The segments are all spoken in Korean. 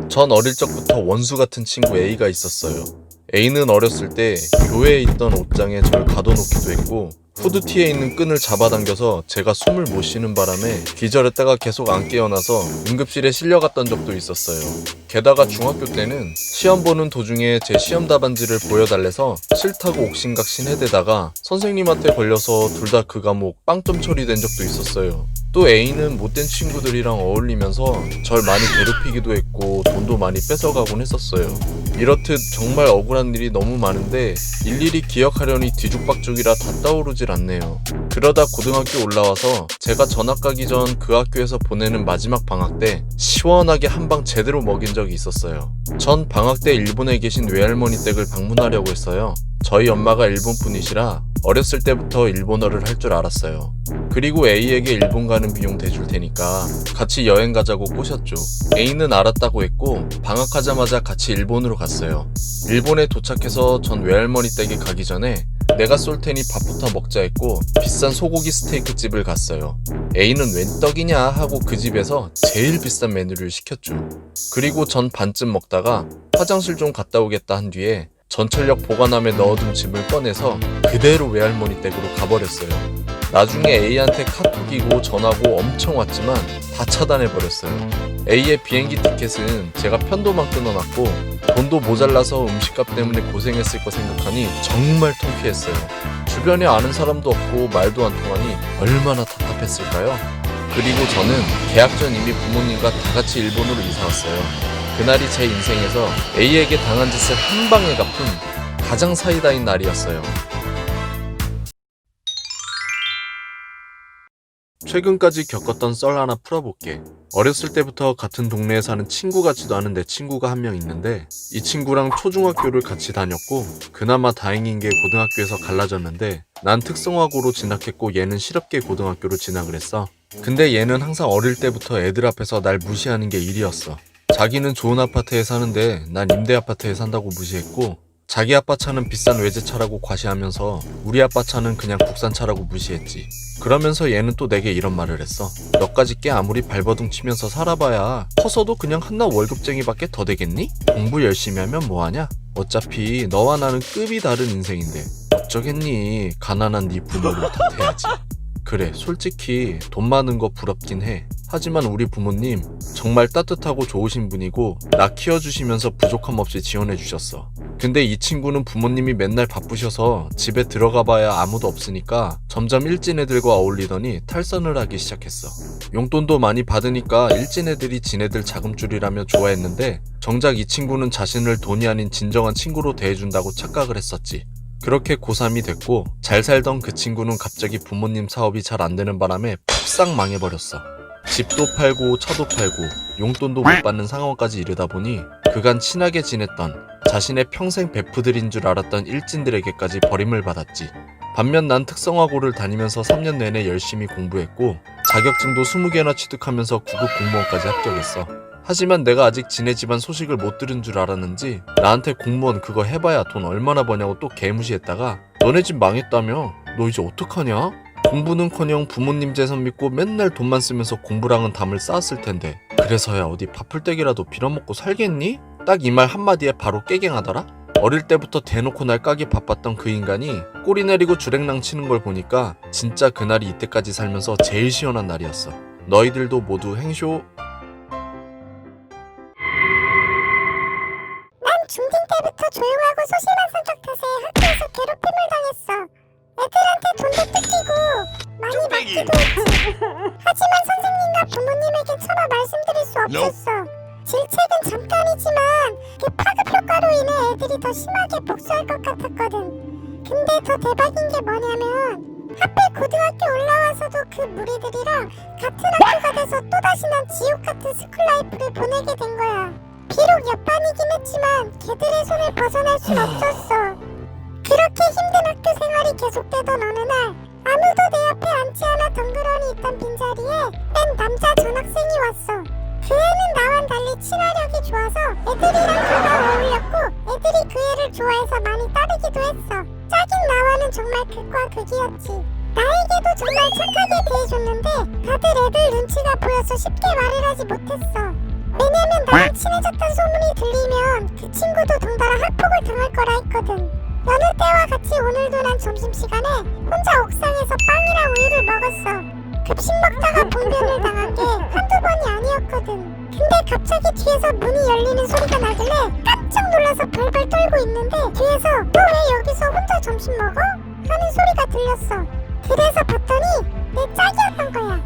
전 어릴 적부터 원수 같은 친구 A가 있었어요. A는 어렸을 때 교회에 있던 옷장에 절 가둬놓기도 했고 후드티에 있는 끈을 잡아당겨서 제가 숨을 못 쉬는 바람에 기절했다가 계속 안 깨어나서 응급실에 실려갔던 적도 있었어요. 게다가 중학교 때는 시험 보는 도중에 제 시험 답안지를 보여달래서 싫다고 옥신각신 해대다가 선생님한테 걸려서 둘 다 그 과목 빵점 처리된 적도 있었어요. 또 A는 못된 친구들이랑 어울리면서 절 많이 괴롭히기도 했고 돈도 많이 뺏어가곤 했었어요. 이렇듯 정말 억울한 일이 너무 많은데 일일이 기억하려니 뒤죽박죽이라 다 떠오르질 않네요. 그러다 고등학교 올라와서 제가 전학 가기 전 그 학교에서 보내는 마지막 방학 때 시원하게 한 방 제대로 먹인 적이 있었어요. 전 방학 때 일본에 계신 외할머니 댁을 방문하려고 했어요. 저희 엄마가 일본 분이시라 어렸을 때부터 일본어를 할 줄 알았어요. 그리고 A에게 일본 가는 비용 대줄 테니까 같이 여행 가자고 꼬셨죠. A는 알았다고 했고 방학하자마자 같이 일본으로 갔어요. 일본에 도착해서 전 외할머니 댁에 가기 전에 내가 쏠 테니 밥부터 먹자 했고 비싼 소고기 스테이크 집을 갔어요. A는 웬 떡이냐 하고 그 집에서 제일 비싼 메뉴를 시켰죠. 그리고 전 반쯤 먹다가 화장실 좀 갔다 오겠다 한 뒤에 전철역 보관함에 넣어둔 짐을 꺼내서 그대로 외할머니 댁으로 가버렸어요. 나중에 A한테 카톡이고 전화고 엄청 왔지만 다 차단해버렸어요. A의 비행기 티켓은 제가 편도만 끊어놨고 돈도 모자라서 음식값 때문에 고생했을 거 생각하니 정말 통쾌했어요. 주변에 아는 사람도 없고 말도 안 통하니 얼마나 답답했을까요? 그리고 저는 계약 전 이미 부모님과 다 같이 일본으로 이사왔어요. 그날이 제 인생에서 A에게 당한 짓을 한 방에 갚은 가장 사이다인 날이었어요. 최근까지 겪었던 썰 하나 풀어볼게. 어렸을 때부터 같은 동네에 사는 친구 같지도 않은 내 친구가 한 명 있는데 이 친구랑 초중학교를 같이 다녔고 그나마 다행인 게 고등학교에서 갈라졌는데 난 특성화고로 진학했고 얘는 실업계 고등학교로 진학을 했어. 근데 얘는 항상 어릴 때부터 애들 앞에서 날 무시하는 게 일이었어. 자기는 좋은 아파트에 사는데 난 임대 아파트에 산다고 무시했고 자기 아빠 차는 비싼 외제차라고 과시하면서 우리 아빠 차는 그냥 국산차라고 무시했지. 그러면서 얘는 또 내게 이런 말을 했어. 너까지 꽤 아무리 발버둥 치면서 살아봐야 커서도 그냥 한낱 월급쟁이밖에 더 되겠니? 공부 열심히 하면 뭐하냐? 어차피 너와 나는 급이 다른 인생인데 어쩌겠니? 가난한 네 부모를 탓해야지. 그래, 솔직히 돈 많은 거 부럽긴 해. 하지만 우리 부모님 정말 따뜻하고 좋으신 분이고 나 키워주시면서 부족함 없이 지원해주셨어. 근데 이 친구는 부모님이 맨날 바쁘셔서 집에 들어가봐야 아무도 없으니까 점점 일진 애들과 어울리더니 탈선을 하기 시작했어. 용돈도 많이 받으니까 일진 애들이 지네들 자금줄이라며 좋아했는데 정작 이 친구는 자신을 돈이 아닌 진정한 친구로 대해준다고 착각을 했었지. 그렇게 고3이 됐고 잘 살던 그 친구는 갑자기 부모님 사업이 잘 안되는 바람에 푹싹 망해버렸어. 집도 팔고 차도 팔고 용돈도 못 받는 상황까지 이르다 보니 그간 친하게 지냈던 자신의 평생 베프들인 줄 알았던 일진들에게까지 버림을 받았지. 반면 난 특성화고를 다니면서 3년 내내 열심히 공부했고 자격증도 20개나 취득하면서 9급 공무원까지 합격했어. 하지만 내가 아직 지네 집안 소식을 못 들은 줄 알았는지 나한테 공무원 그거 해봐야 돈 얼마나 버냐고 또 개무시했다가 너네 집 망했다며? 너 이제 어떡하냐? 공부는커녕 부모님 재산 믿고 맨날 돈만 쓰면서 공부랑은 담을 쌓았을 텐데 그래서야 어디 밥풀떼기라도 빌어먹고 살겠니? 딱 이 말 한마디에 바로 깨갱하더라? 어릴 때부터 대놓고 날 까기 바빴던 그 인간이 꼬리 내리고 주랭랑 치는 걸 보니까 진짜 그날이 이때까지 살면서 제일 시원한 날이었어. 너희들도 모두 행쇼. 중딩 때부터 조용하고 소심한 성격 탓에 학교에서 괴롭힘을 당했어. 애들한테 돈도 뜯기고 많이 맞기도 했지. 하지만 선생님과 부모님에게 차마 말씀드릴 수 없었어. 질책은 잠깐이지만 그 파급 효과로 인해 애들이 더 심하게 복수할 것 같았거든. 근데 더 대박인 게 뭐냐면 하필 고등학교 올라와서도 그 무리들이랑 같은 학교가 돼서 또다시 난 지옥 같은 스쿨 라이프를 보내게 된 거야. 비록 옆반이긴 했지만 걔들의 손을 벗어날 순 없었어. 그렇게 힘든 학교 생활이 계속되던 어느 날 아무도 내 앞에 앉지 않아 덩그러니 있던 빈자리에 뺀 남자 전학생이 왔어. 그 애는 나와 달리 친화력이 좋아서 애들이랑 잘 어울렸고 애들이 그 애를 좋아해서 많이 따르기도 했어. 짝인 나와는 정말 극과 극이었지. 나에게도 정말 착하게 대해줬는데 다들 애들 눈치가 보여서 쉽게 말을 하지 못했어. 왜냐면 나랑 친해졌던 소문이 들리면 그 친구도 덩달아 학폭을 당할 거라 했거든. 여느 때와 같이 오늘도 난 점심시간에 혼자 옥상에서 빵이랑 우유를 먹었어. 급식 먹다가 봉변을 당한 게 한두 번이 아니었거든. 근데 갑자기 뒤에서 문이 열리는 소리가 나길래 깜짝 놀라서 벌벌 떨고 있는데 뒤에서 너 왜 여기서 혼자 점심 먹어? 하는 소리가 들렸어. 그래서 봤더니 내 짝이었던 거야.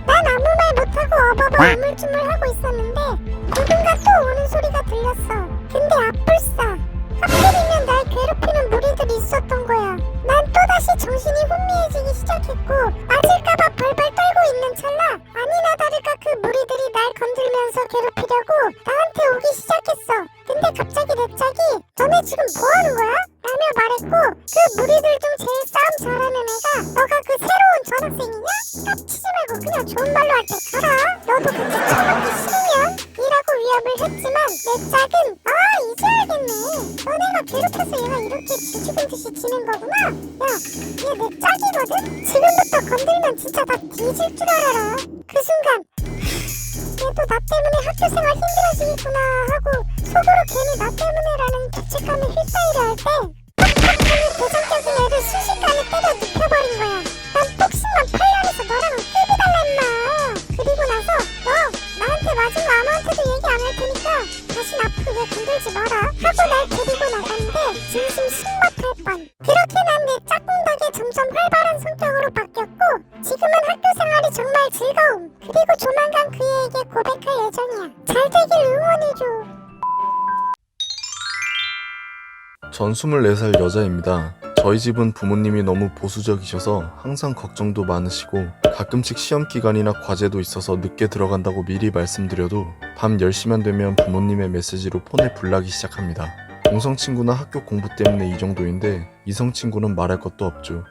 난 아무 말 못하고 어버버 우물쭈물하고 있었는데 누군가 또 오는 소리가 들렸어. 근데 아뿔싸 하필이면 날 괴롭히는 무리들이 있었던 거야. 난 또다시 정신이 혼미해지기 시작했고 맞을까봐 벌벌 떨고 있는 찰나 아니나 다를까 그 무리들이 날 건들면서 괴롭히려고 나한테 오기 시작했어. 근데 갑자기 내 짝이 너네 지금 뭐하는 거야? 라며 말했고 그 무리들 중 제일 싸움 잘하는 애가 너가 그 새로운 전학생이냐? 깝치지 말고 그냥 좋은 말로 할게 가라. 너도 같이 처먹기 싫으면 이라고 위협을 했지만 내 짝은 이제 알겠네. 너네가 괴롭혀서 얘가 이렇게 쥐죽은 듯이 지는 거구나. 야, 얘 내 짝이거든? 지금부터 건들면 진짜 다 뒤질 줄 알아라. 그 순간 얘도 나 때문에 학교생활 힘들어지겠구나 하고 속으로 괜히 나 때문에라는 죄책감을 휩싸이려 할 때 팍팍하는 대장격인 애를 순식간에 때려 눕혀버린 거야. 난 복싱만 8년에서 너랑 급이 달라 임마. 그리고 나서 너 나한테 맞은 거 아무한테도 얘기 안 할 테니까 다신 앞으로 얘 건들지 마라 하고 날 데리고 나갔는데 진심 신박할 뻔. 그렇게 난 내 짝꿍 덕에 점점 활발한 성격으로 바뀌었고 지금은 학교 생활이 정말 즐거움. 그리고 조만간 그애에게 고백할 예정이야. 잘 되길 응원해줘. 전 24살 여자입니다. 저희 집은 부모님이 너무 보수적이셔서 항상 걱정도 많으시고 가끔씩 시험 기간이나 과제도 있어서 늦게 들어간다고 미리 말씀드려도 밤 10시만 되면 부모님의 메시지로 폰을 불나기 시작합니다. 동성 친구나 학교 공부 때문에 이 정도인데 이성 친구는 말할 것도 없죠.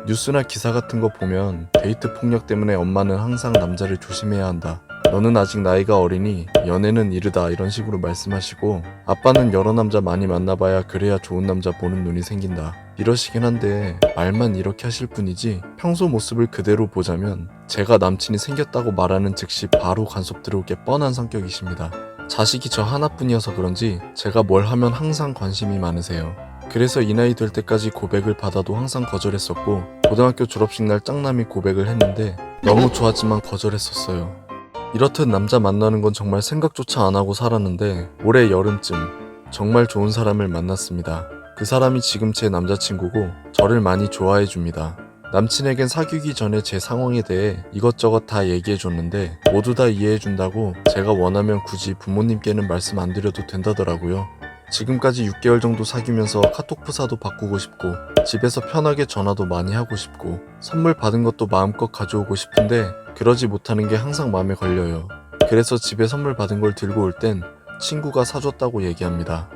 뉴스나 기사 같은 거 보면 데이트 폭력 때문에 엄마는 항상 남자를 조심해야 한다. 너는 아직 나이가 어리니 연애는 이르다 이런 식으로 말씀하시고 아빠는 여러 남자 많이 만나봐야 그래야 좋은 남자 보는 눈이 생긴다. 이러시긴 한데 말만 이렇게 하실 뿐이지 평소 모습을 그대로 보자면 제가 남친이 생겼다고 말하는 즉시 바로 간섭 들어오게 뻔한 성격이십니다. 자식이 저 하나뿐이어서 그런지 제가 뭘 하면 항상 관심이 많으세요. 그래서 이 나이 될 때까지 고백을 받아도 항상 거절했었고 고등학교 졸업식 날 짝남이 고백을 했는데 너무 좋았지만 거절했었어요. 이렇듯 남자 만나는 건 정말 생각조차 안 하고 살았는데 올해 여름쯤 정말 좋은 사람을 만났습니다. 그 사람이 지금 제 남자친구고 저를 많이 좋아해 줍니다. 남친에겐 사귀기 전에 제 상황에 대해 이것저것 다 얘기해 줬는데 모두 다 이해해 준다고 제가 원하면 굳이 부모님께는 말씀 안 드려도 된다더라고요. 지금까지 6개월 정도 사귀면서 카톡 프사도 바꾸고 싶고 집에서 편하게 전화도 많이 하고 싶고 선물 받은 것도 마음껏 가져오고 싶은데 그러지 못하는 게 항상 마음에 걸려요. 그래서 집에 선물 받은 걸 들고 올 땐 친구가 사줬다고 얘기합니다.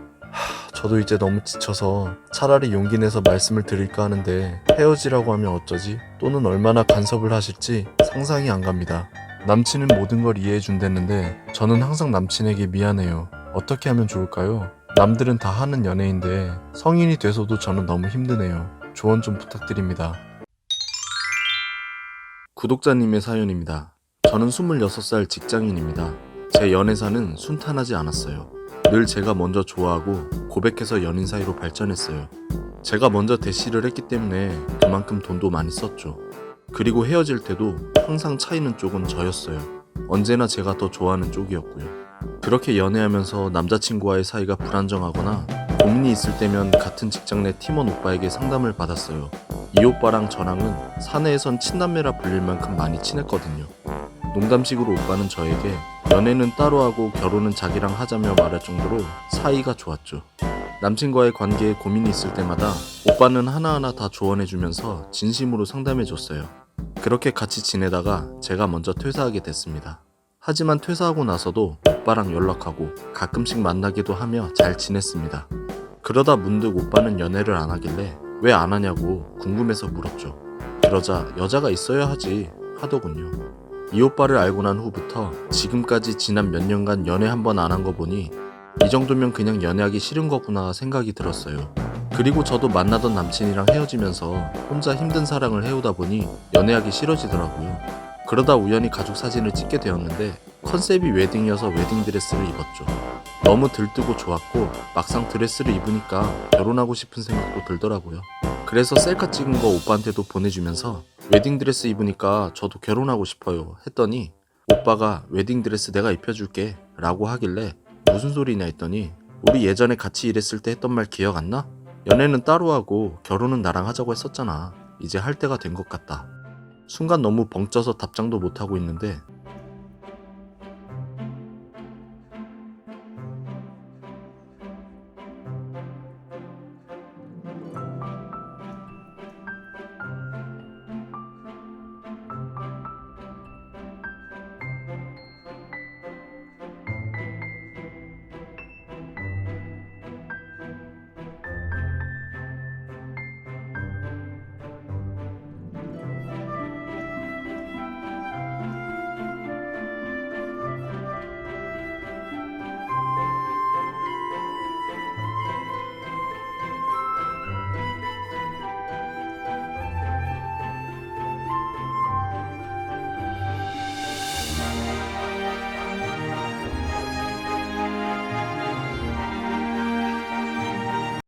저도 이제 너무 지쳐서 차라리 용기 내서 말씀을 드릴까 하는데 헤어지라고 하면 어쩌지? 또는 얼마나 간섭을 하실지 상상이 안 갑니다. 남친은 모든 걸 이해해 준댔는데 저는 항상 남친에게 미안해요. 어떻게 하면 좋을까요? 남들은 다 하는 연애인데 성인이 돼서도 저는 너무 힘드네요. 조언 좀 부탁드립니다. 구독자님의 사연입니다. 저는 26살 직장인입니다. 제 연애사는 순탄하지 않았어요. 늘 제가 먼저 좋아하고 고백해서 연인 사이로 발전했어요. 제가 먼저 대시를 했기 때문에 그만큼 돈도 많이 썼죠. 그리고 헤어질 때도 항상 차이는 쪽은 저였어요. 언제나 제가 더 좋아하는 쪽이었고요. 그렇게 연애하면서 남자친구와의 사이가 불안정하거나 고민이 있을 때면 같은 직장 내 팀원 오빠에게 상담을 받았어요. 이 오빠랑 저랑은 사내에선 친남매라 불릴 만큼 많이 친했거든요. 농담식으로 오빠는 저에게 연애는 따로 하고 결혼은 자기랑 하자며 말할 정도로 사이가 좋았죠. 남친과의 관계에 고민이 있을 때마다 오빠는 하나하나 다 조언해주면서 진심으로 상담해줬어요. 그렇게 같이 지내다가 제가 먼저 퇴사하게 됐습니다. 하지만 퇴사하고 나서도 오빠랑 연락하고 가끔씩 만나기도 하며 잘 지냈습니다. 그러다 문득 오빠는 연애를 안 하길래 왜 안 하냐고 궁금해서 물었죠. 그러자 여자가 있어야 하지 하더군요. 이 오빠를 알고 난 후부터 지금까지 지난 몇 년간 연애 한 번 안 한 거 보니 이 정도면 그냥 연애하기 싫은 거구나 생각이 들었어요. 그리고 저도 만나던 남친이랑 헤어지면서 혼자 힘든 사랑을 해오다 보니 연애하기 싫어지더라고요. 그러다 우연히 가족 사진을 찍게 되었는데 컨셉이 웨딩이어서 웨딩드레스를 입었죠. 너무 들뜨고 좋았고 막상 드레스를 입으니까 결혼하고 싶은 생각도 들더라고요. 그래서 셀카 찍은 거 오빠한테도 보내주면서 웨딩드레스 입으니까 저도 결혼하고 싶어요 했더니 오빠가 웨딩드레스 내가 입혀줄게 라고 하길래 무슨 소리냐 했더니 우리 예전에 같이 일했을 때 했던 말 기억 안 나? 연애는 따로 하고 결혼은 나랑 하자고 했었잖아. 이제 할 때가 된 것 같다. 순간 너무 벙쪄서 답장도 못하고 있는데